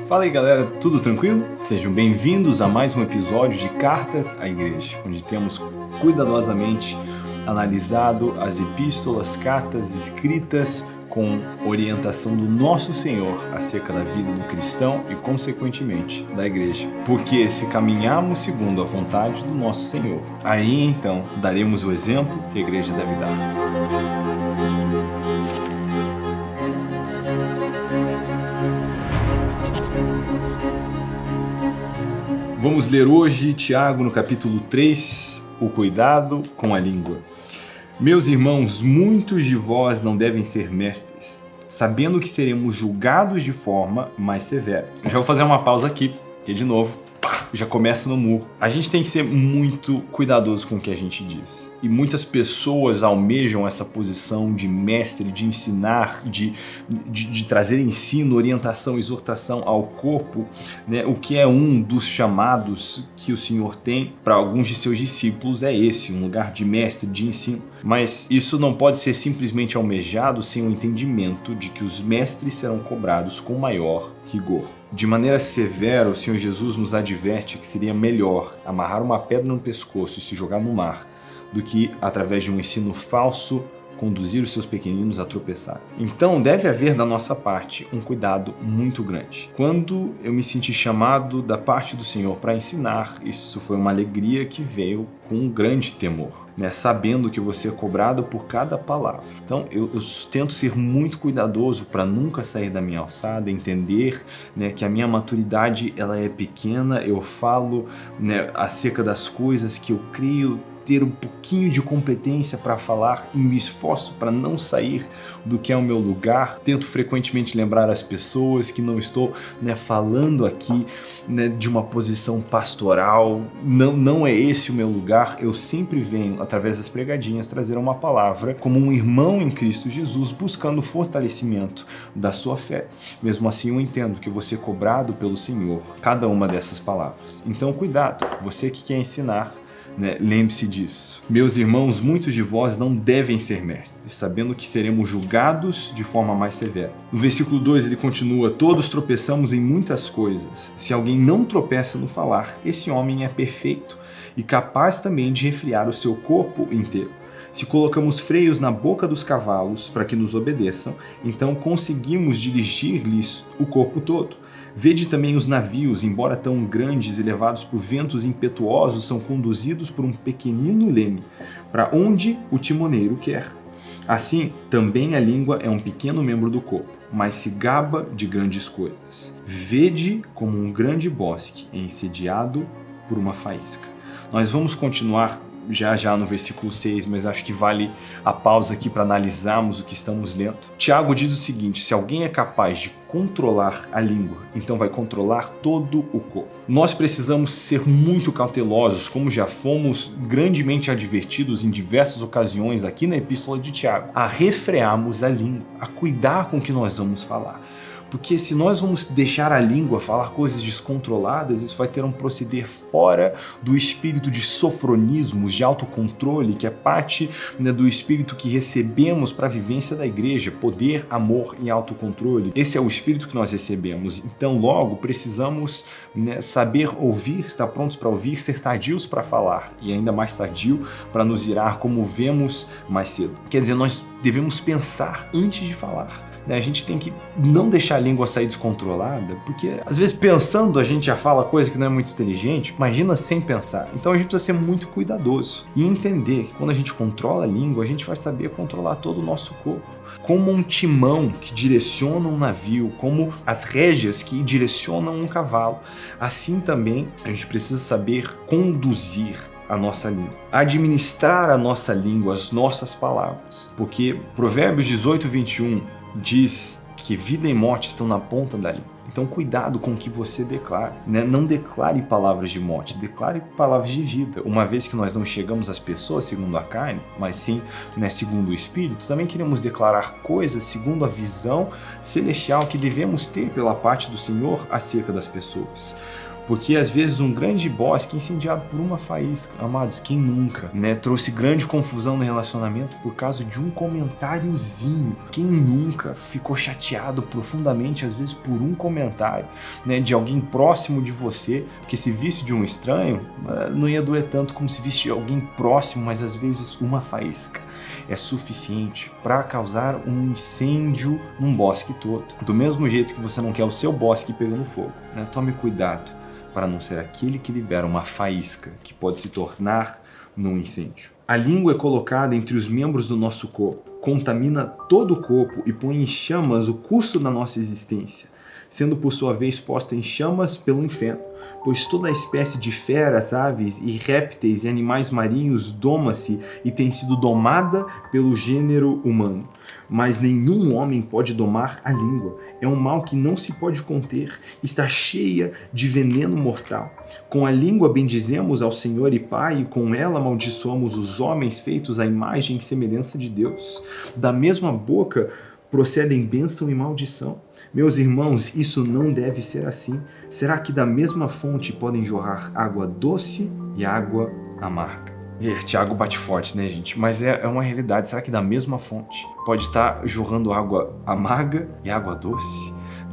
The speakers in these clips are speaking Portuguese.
Fala aí galera, tudo tranquilo? Sejam bem-vindos a mais um episódio de Cartas à Igreja, onde temos cuidadosamente analisado as epístolas, cartas escritas com orientação do nosso Senhor acerca da vida do cristão e, consequentemente, da igreja. Porque se caminharmos segundo a vontade do nosso Senhor, aí então daremos o exemplo que a igreja deve dar. Vamos ler hoje Tiago no capítulo 3, o cuidado com a língua. Meus irmãos, muitos de vós não devem ser mestres, sabendo que seremos julgados de forma mais severa. Eu já vou fazer uma pausa aqui, porque de novo, já começa no murro. A gente tem que ser muito cuidadoso com o que a gente diz. E muitas pessoas almejam essa posição de mestre, de ensinar, de trazer ensino, orientação, exortação ao corpo, né? O que é um dos chamados que o Senhor tem para alguns de seus discípulos é esse, um lugar de mestre, de ensino. Mas isso não pode ser simplesmente almejado sem o entendimento de que os mestres serão cobrados com maior rigor. De maneira severa, o Senhor Jesus nos adverte que seria melhor amarrar uma pedra no pescoço e se jogar no mar do que, através de um ensino falso, conduzir os seus pequeninos a tropeçar. Então, deve haver da nossa parte um cuidado muito grande. Quando eu me senti chamado da parte do Senhor para ensinar, isso foi uma alegria que veio com um grande temor, né? Sabendo que você é cobrado por cada palavra. Então, eu tento ser muito cuidadoso para nunca sair da minha alçada, entender, né, que a minha maturidade ela é pequena, eu falo, né, acerca das coisas que eu creio ter um pouquinho de competência para falar e me esforço para não sair do que é o meu lugar. Tento frequentemente lembrar as pessoas que não estou, né, falando aqui, né, de uma posição pastoral, não é esse o meu lugar. Eu sempre venho, através das pregadinhas, trazer uma palavra como um irmão em Cristo Jesus, buscando o fortalecimento da sua fé. Mesmo assim, eu entendo que você é cobrado pelo Senhor cada uma dessas palavras. Então, cuidado, você que quer ensinar, né, lembre-se disso. Meus irmãos, muitos de vós não devem ser mestres, sabendo que seremos julgados de forma mais severa. No versículo 2 ele continua: todos tropeçamos em muitas coisas. Se alguém não tropeça no falar, esse homem é perfeito e capaz também de refrear o seu corpo inteiro. Se colocamos freios na boca dos cavalos para que nos obedeçam, então conseguimos dirigir-lhes o corpo todo. Vede também os navios, embora tão grandes e levados por ventos impetuosos, são conduzidos por um pequenino leme, para onde o timoneiro quer. Assim, também a língua é um pequeno membro do corpo, mas se gaba de grandes coisas. Vede como um grande bosque ensediado por uma faísca. Nós vamos continuar já no versículo 6, mas acho que vale a pausa aqui para analisarmos o que estamos lendo. Tiago diz o seguinte: se alguém é capaz de controlar a língua, então vai controlar todo o corpo. Nós precisamos ser muito cautelosos, como já fomos grandemente advertidos em diversas ocasiões aqui na Epístola de Tiago, a refrearmos a língua, a cuidar com o que nós vamos falar. Porque se nós vamos deixar a língua falar coisas descontroladas, isso vai ter um proceder fora do espírito de sofronismos, de autocontrole, que é parte, né, do espírito que recebemos para a vivência da igreja, poder, amor e autocontrole. Esse é o espírito que nós recebemos. Então, logo, precisamos, né, saber ouvir, estar prontos para ouvir, ser tardios para falar e ainda mais tardio para nos irar, como vemos mais cedo. Quer dizer, nós devemos pensar antes de falar. A gente tem que não deixar a língua sair descontrolada, porque às vezes pensando a gente já fala coisa que não é muito inteligente, imagina sem pensar. Então a gente precisa ser muito cuidadoso e entender que quando a gente controla a língua, a gente vai saber controlar todo o nosso corpo. Como um timão que direciona um navio, como as rédeas que direcionam um cavalo, assim também a gente precisa saber conduzir a nossa língua, administrar a nossa língua, as nossas palavras, porque Provérbios 18, 21 diz que vida e morte estão na ponta da língua. Então cuidado com o que você declara, né? Não declare palavras de morte, declare palavras de vida. Uma vez que nós não chegamos às pessoas segundo a carne, mas sim, né, segundo o Espírito, também queremos declarar coisas segundo a visão celestial que devemos ter pela parte do Senhor acerca das pessoas. Porque às vezes um grande bosque é incendiado por uma faísca. Amados, quem nunca, né? Trouxe grande confusão no relacionamento por causa de um comentáriozinho. Quem nunca ficou chateado profundamente, às vezes por um comentário, né, de alguém próximo de você? Porque se visse de um estranho, não ia doer tanto como se visse de alguém próximo, mas às vezes uma faísca é suficiente para causar um incêndio num bosque todo. Do mesmo jeito que você não quer o seu bosque pegando fogo, né? Tome cuidado para não ser aquele que libera uma faísca que pode se tornar num incêndio. A língua é colocada entre os membros do nosso corpo, contamina todo o corpo e põe em chamas o curso da nossa existência, sendo por sua vez posta em chamas pelo inferno, pois toda espécie de feras, aves e répteis e animais marinhos doma-se e tem sido domada pelo gênero humano. Mas nenhum homem pode domar a língua. É um mal que não se pode conter, está cheia de veneno mortal. Com a língua bendizemos ao Senhor e Pai, e com ela amaldiçoamos os homens feitos à imagem e semelhança de Deus. Da mesma boca procedem bênção e maldição. Meus irmãos, isso não deve ser assim. Será que da mesma fonte podem jorrar água doce e água amarga? Tiago bate forte, né, gente? Mas é uma realidade. Será que da mesma fonte pode estar jorrando água amarga e água doce?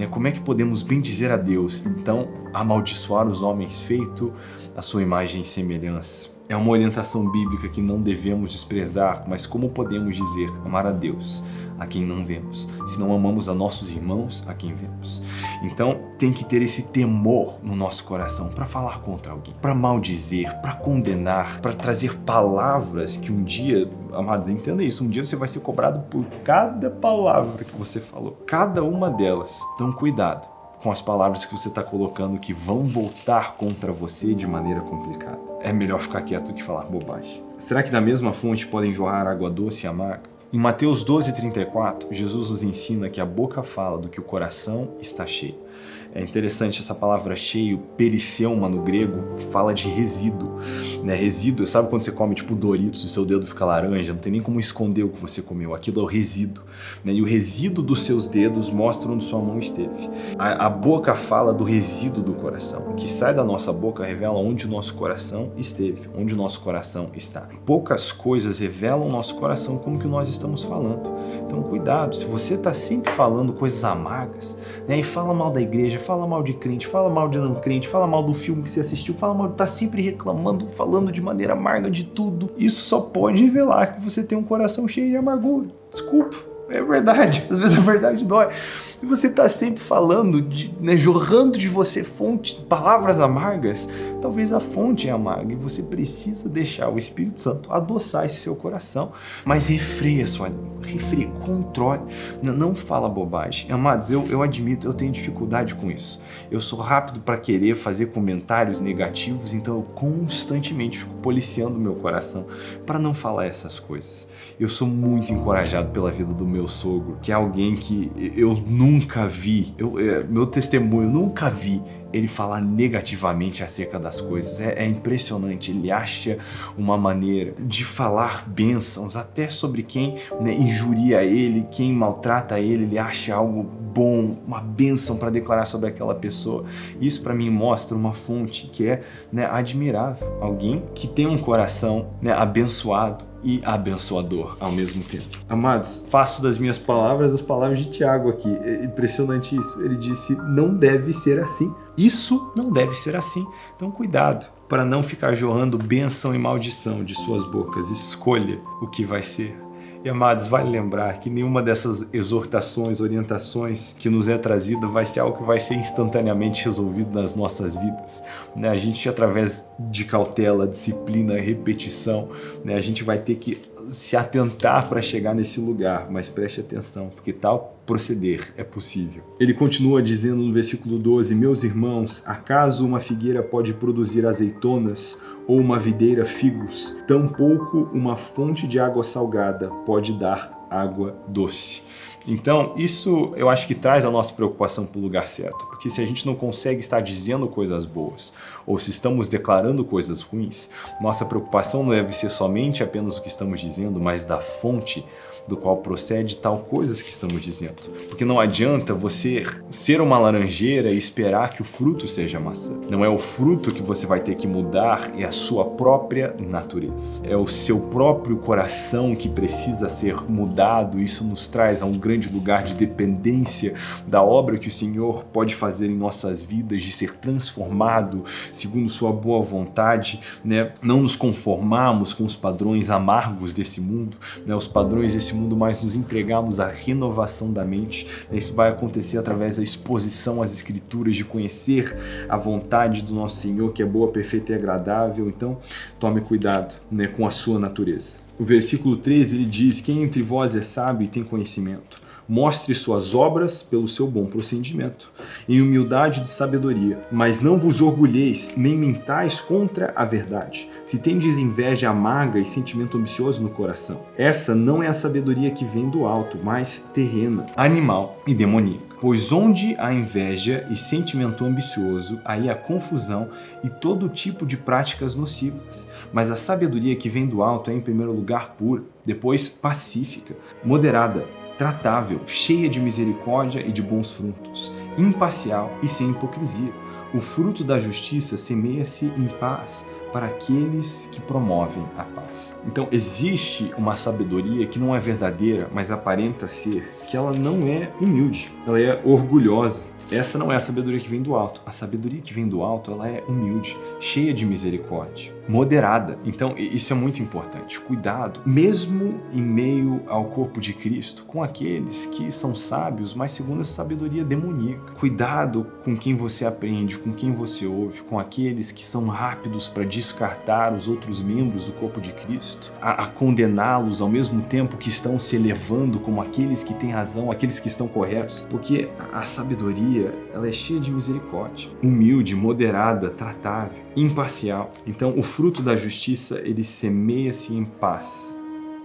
Como é que podemos bendizer a Deus, então amaldiçoar os homens feito à sua imagem e semelhança? É uma orientação bíblica que não devemos desprezar, mas como podemos dizer amar a Deus a quem não vemos, se não amamos a nossos irmãos a quem vemos? Então tem que ter esse temor no nosso coração para falar contra alguém, para maldizer, para condenar, para trazer palavras que um dia, amados, entenda isso, um dia você vai ser cobrado por cada palavra que você falou, cada uma delas. Então cuidado com as palavras que você está colocando que vão voltar contra você de maneira complicada. É melhor ficar quieto do que falar bobagem. Será que da mesma fonte podem jorrar água doce e amarga? Em Mateus 12:34, Jesus nos ensina que a boca fala do que o coração está cheio. É interessante essa palavra cheio, periceuma no grego, fala de resíduo, né? Resíduo, sabe quando você come tipo Doritos e o seu dedo fica laranja, não tem nem como esconder o que você comeu, aquilo é o resíduo, né? E o resíduo dos seus dedos mostra onde sua mão esteve. A boca fala do resíduo do coração. O que sai da nossa boca revela onde o nosso coração esteve, onde o nosso coração está. Poucas coisas revelam o nosso coração como que nós estamos falando. Então cuidado, se você está sempre falando coisas amargas, né, e fala mal da igreja, fala mal de crente, fala mal de não crente, fala mal do filme que você assistiu, fala mal, tá sempre reclamando, falando de maneira amarga de tudo, isso só pode revelar que você tem um coração cheio de amargura. Desculpa, é verdade, às vezes a verdade dói. E você está sempre falando, jorrando de você palavras amargas, talvez a fonte é amarga e você precisa deixar o Espírito Santo adoçar esse seu coração, mas refreia sua língua, refreia, controle, não fala bobagem. Amados, eu admito, eu tenho dificuldade com isso. Eu sou rápido para querer fazer comentários negativos, então eu constantemente fico policiando o meu coração para não falar essas coisas. Eu sou muito encorajado pela vida do meu sogro, que é alguém que eu nunca vi, meu testemunho, eu nunca vi ele falar negativamente acerca das coisas. É impressionante, ele acha uma maneira de falar bênçãos até sobre quem, né, injuria ele, quem maltrata ele acha algo bom, uma bênção para declarar sobre aquela pessoa. Isso para mim mostra uma fonte que é, né, admirável, alguém que tem um coração, né, abençoado e abençoador ao mesmo tempo. Amados, faço das minhas palavras as palavras de Tiago aqui. É impressionante isso. Ele disse, não deve ser assim. Isso não deve ser assim. Então cuidado para não ficar jorrando bênção e maldição de suas bocas. Escolha o que vai ser. E amados, vale lembrar que nenhuma dessas exortações, orientações que nos é trazida vai ser algo que vai ser instantaneamente resolvido nas nossas vidas, né? A gente, através de cautela, disciplina, repetição, né, a gente vai ter que se atentar para chegar nesse lugar, mas preste atenção, porque tal proceder é possível. Ele continua dizendo no versículo 12, meus irmãos, acaso uma figueira pode produzir azeitonas ou uma videira figos? Tampouco uma fonte de água salgada pode dar água doce. Então, isso eu acho que traz a nossa preocupação para o lugar certo, porque se a gente não consegue estar dizendo coisas boas, ou se estamos declarando coisas ruins, nossa preocupação não deve ser somente apenas o que estamos dizendo, mas da fonte do qual procede tal coisas que estamos dizendo. Porque não adianta você ser uma laranjeira e esperar que o fruto seja maçã. Não é o fruto que você vai ter que mudar, é a sua própria natureza. É o seu próprio coração que precisa ser mudado. Isso nos traz a um grande lugar de dependência da obra que o Senhor pode fazer em nossas vidas, de ser transformado segundo sua boa vontade, né? Não nos conformarmos com os padrões amargos desse mundo, né? Os padrões desse mundo, mas nos entregarmos à renovação da mente. Isso vai acontecer através da exposição às Escrituras, de conhecer a vontade do nosso Senhor, que é boa, perfeita e agradável. Então, tome cuidado, né, com a sua natureza. O versículo 13, ele diz: quem entre vós é sábio e tem conhecimento? Mostre suas obras pelo seu bom procedimento, em humildade de sabedoria. Mas não vos orgulheis, nem mentais contra a verdade. Se tendes inveja amarga e sentimento ambicioso no coração, essa não é a sabedoria que vem do alto, mas terrena, animal e demoníaca. Pois onde há inveja e sentimento ambicioso, aí há confusão e todo tipo de práticas nocivas. Mas a sabedoria que vem do alto é, em primeiro lugar, pura, depois pacífica, moderada, tratável, cheia de misericórdia e de bons frutos, imparcial e sem hipocrisia. O fruto da justiça semeia-se em paz para aqueles que promovem a paz. Então, existe uma sabedoria que não é verdadeira, mas aparenta ser, que ela não é humilde, ela é orgulhosa. Essa não é a sabedoria que vem do alto. A sabedoria que vem do alto, ela é humilde, cheia de misericórdia, moderada. Então, isso é muito importante. Cuidado, mesmo em meio ao corpo de Cristo, com aqueles que são sábios, mas segundo essa sabedoria demoníaca. Cuidado com quem você aprende, com quem você ouve, com aqueles que são rápidos para descartar os outros membros do corpo de Cristo, a condená-los ao mesmo tempo que estão se elevando como aqueles que têm razão, aqueles que estão corretos, porque a sabedoria, ela é cheia de misericórdia, humilde, moderada, tratável, imparcial. Então, o fruto da justiça, ele semeia-se em paz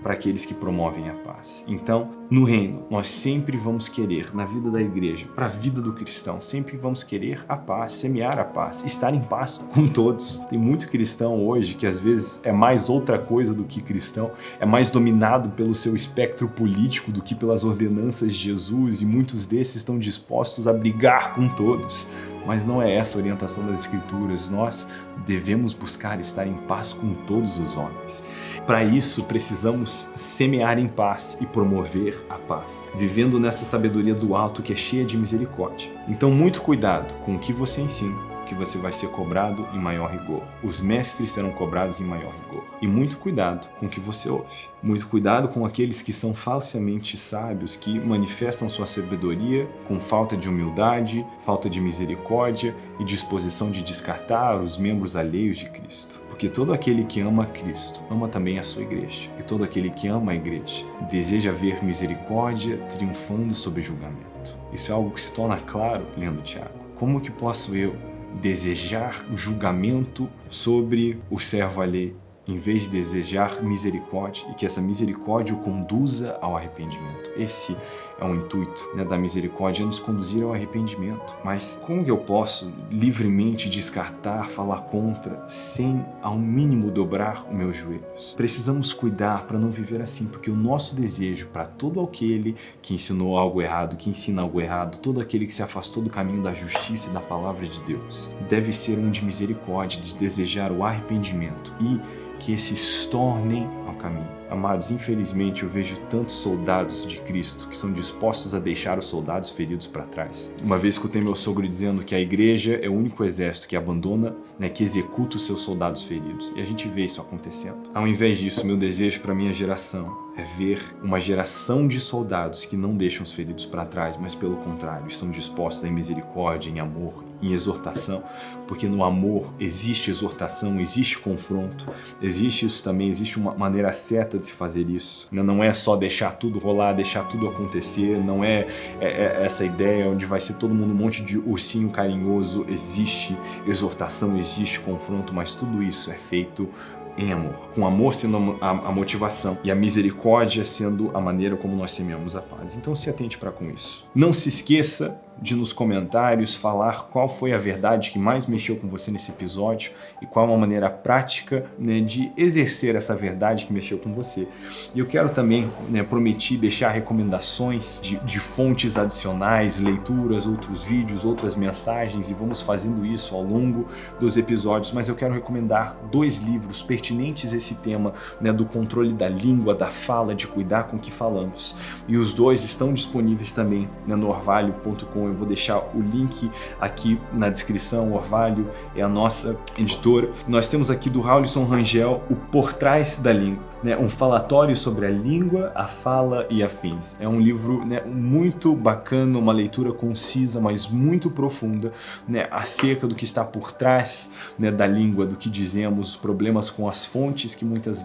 para aqueles que promovem a paz. Então, no reino, nós sempre vamos querer, na vida da igreja, para a vida do cristão, sempre vamos querer a paz, semear a paz, estar em paz com todos. Tem muito cristão hoje que às vezes é mais outra coisa do que cristão, é mais dominado pelo seu espectro político do que pelas ordenanças de Jesus, e muitos desses estão dispostos a brigar com todos. Mas não é essa a orientação das Escrituras. Nós devemos buscar estar em paz com todos os homens. Para isso, precisamos semear em paz e promover a paz, vivendo nessa sabedoria do alto que é cheia de misericórdia. Então, muito cuidado com o que você ensina, que você vai ser cobrado em maior rigor. Os mestres serão cobrados em maior rigor. E muito cuidado com o que você ouve. Muito cuidado com aqueles que são falsamente sábios, que manifestam sua sabedoria com falta de humildade, falta de misericórdia e disposição de descartar os membros alheios de Cristo. Porque todo aquele que ama a Cristo, ama também a sua igreja. E todo aquele que ama a igreja, deseja ver misericórdia triunfando sobre julgamento. Isso é algo que se torna claro lendo Tiago. Como que posso eu desejar o julgamento sobre o servo alheio, em vez de desejar misericórdia, e que essa misericórdia o conduza ao arrependimento? Esse é o intuito, né, da misericórdia, é nos conduzir ao arrependimento. Mas como que eu posso livremente descartar, falar contra, sem ao mínimo dobrar os meus joelhos? Precisamos cuidar para não viver assim, porque o nosso desejo para todo aquele que ensinou algo errado, que ensina algo errado, todo aquele que se afastou do caminho da justiça e da palavra de Deus, deve ser um de misericórdia, de desejar o arrependimento e que esses tornem ao caminho. Amados, infelizmente eu vejo tantos soldados de Cristo que são dispostos a deixar os soldados feridos para trás. Uma vez escutei meu sogro dizendo que a igreja é o único exército que abandona, né, que executa os seus soldados feridos. E a gente vê isso acontecendo. Ao invés disso, meu desejo para minha geração é ver uma geração de soldados que não deixam os feridos para trás, mas pelo contrário, estão dispostos em misericórdia, em amor, em exortação, porque no amor existe exortação, existe confronto, existe isso também, existe uma maneira certa de se fazer isso. Não é só deixar tudo rolar, deixar tudo acontecer, não é essa ideia onde vai ser todo mundo um monte de ursinho carinhoso. Existe exortação, existe confronto, mas tudo isso é feito em amor, com amor sendo a motivação e a misericórdia sendo a maneira como nós semeamos a paz. Então se atente para com isso. Não se esqueça de nos comentários falar qual foi a verdade que mais mexeu com você nesse episódio e qual uma maneira prática, né, de exercer essa verdade que mexeu com você. E eu quero também, né, prometi deixar recomendações de fontes adicionais, leituras, outros vídeos, outras mensagens, e vamos fazendo isso ao longo dos episódios, mas eu quero recomendar 2 livros pertinentes a esse tema, né, do controle da língua, da fala, de cuidar com o que falamos. E os 2 estão disponíveis também, né, no orvalho.com. Eu vou deixar o link aqui na descrição. O Orvalho é a nossa editora. Nós temos aqui do Raulison Rangel o Por Trás da Língua, né? Um falatório sobre a língua, a fala e afins. É um livro, né, muito bacana, uma leitura concisa, mas muito profunda, né, acerca do que está por trás, né, da língua, do que dizemos, os problemas com as fontes que muitas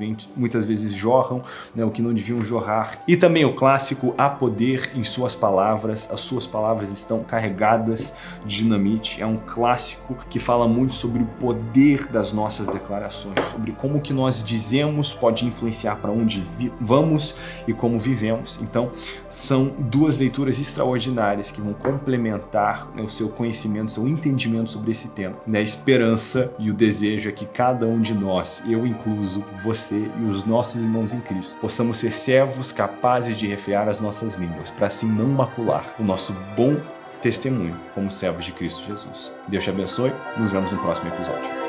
vezes jorram, né, o que não deviam jorrar. E também o clássico Há Poder em Suas Palavras. As suas palavras estão carregadas de dinamite. É um clássico que fala muito sobre o poder das nossas declarações, sobre como o que nós dizemos pode influenciar para onde vamos e como vivemos. Então, são 2 leituras extraordinárias que vão complementar, né, o seu conhecimento, o seu entendimento sobre esse tema. A esperança e o desejo é que cada um de nós, eu incluso, você e os nossos irmãos em Cristo, possamos ser servos capazes de refrear as nossas línguas, para assim não macular o nosso bom testemunho como servos de Cristo Jesus. Deus te abençoe. Nos vemos no próximo episódio.